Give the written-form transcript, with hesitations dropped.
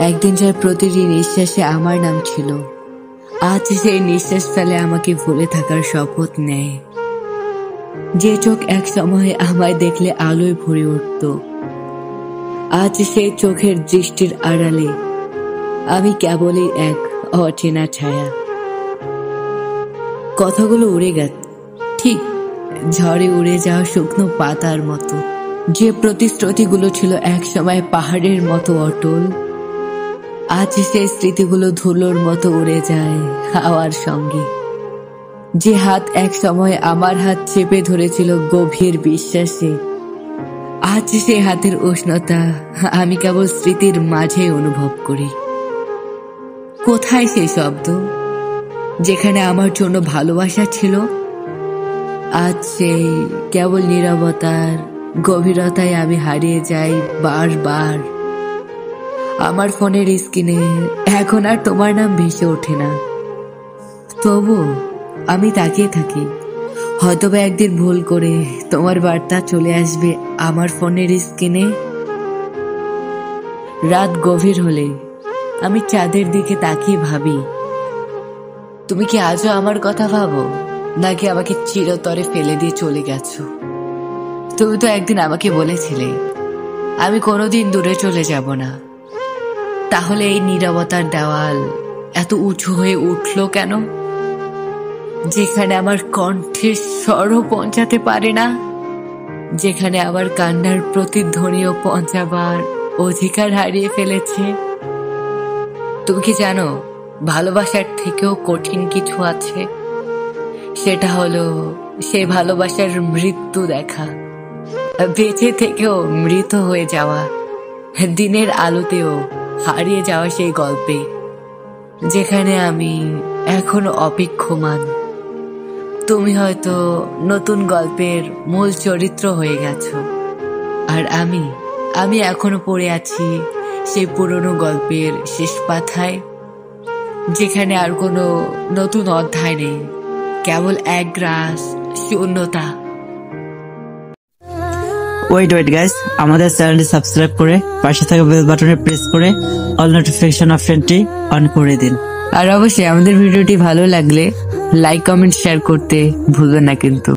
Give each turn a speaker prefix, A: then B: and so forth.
A: একদিন যার প্রতিটি নিঃশ্বাসে আমার নাম ছিল, আজ সেই নিঃশ্বাস ফেলে আমাকে ভুলে থাকার শপথ নেয়। যে চোখ এক সময় আমায় দেখলে আলোয় ভরে উঠত, আজ সেই চোখের দৃষ্টির আড়ালে আমি কেবলই এক অচেনা ছায়া। কথাগুলো উড়ে গেছে, ঠিক ঝড়ে উড়ে যাওয়া শুকনো পাতার মতো। যে প্রতিশ্রুতিগুলো ছিল এক সময় পাহাড়ের মতো অটল, আজ সেই স্মৃতিগুলো ধুলোর মতো উড়ে যায় হাওয়ার সঙ্গে। যে হাত এক সময় আমার হাত চেপে ধরেছিল গভীর বিশ্বাসে, আজ সেই হাতের উষ্ণতা আমি কেবল স্মৃতির মাঝে অনুভব করি। কোথায় সেই শব্দ যেখানে আমার জন্য ভালোবাসা ছিল? আজ সেই কেবল নীরবতার গভীরতায় আমি হারিয়ে যাই বারবার। আমার ফোনের স্ক্রিনে এখন আর তোমার নাম ভেসে ওঠে না, তবু আমি তাকিয়ে থাকি। হয়তোবা একদিন ভুল করে তোমার বার্তা চলে আসবে আমার ফোনের স্ক্রিনে। রাত গভীর হলে আমি চাঁদের দিকে তাকিয়ে ভাবি, তুমি কি আজও আমার কথা ভাবো, নাকি আমাকে চিরতরে ফেলে দিয়ে চলে গেছো? তুমি তো একদিন আমাকে বলেছিলে আমি কোনোদিন দূরে চলে যাব না। তাহলে এই নীরবতার দেওয়াল এত উঁচু হয়ে উঠলো কেন, যেখানে আমার কণ্ঠের স্বরও পৌঁছাতে পারে না, যেখানে আমার কান্নার প্রতিধ্বনিও পৌঁছাবার অধিকার হারিয়ে ফেলেছে? তুমি কি জানো, ভালোবাসার থেকেও কঠিন কিছু আছে। সেটা হলো সেই ভালোবাসার মৃত্যু দেখা, বেঁচে থেকেও মৃত হয়ে যাওয়া, দিনের আলোতেও হারিয়ে যাওয়া সেই গল্পে, যেখানে আমি এখনো অপেক্ষমান। তুমি হয়তো নতুন গল্পের মূল চরিত্র হয়ে গেছো, আর আমি এখনো পড়ে আছি সেই পুরনো গল্পের শেষ পাতায়, যেখানে আর কোনো নতুন অধ্যায় নেই, কেবল এক গ্রাস শূন্যতা।
B: ওয়েট গাইস, আমাদের চ্যানেলটি সাবস্ক্রাইব করে পাশে থাকা বেল বাটনে প্রেস করে অল নোটিফিকেশন অপশনটি অন করে দিন।
A: আর অবশ্যই আমাদের ভিডিওটি ভালো লাগলে লাইক, কমেন্ট, শেয়ার করতে ভুলবেন না কিন্তু।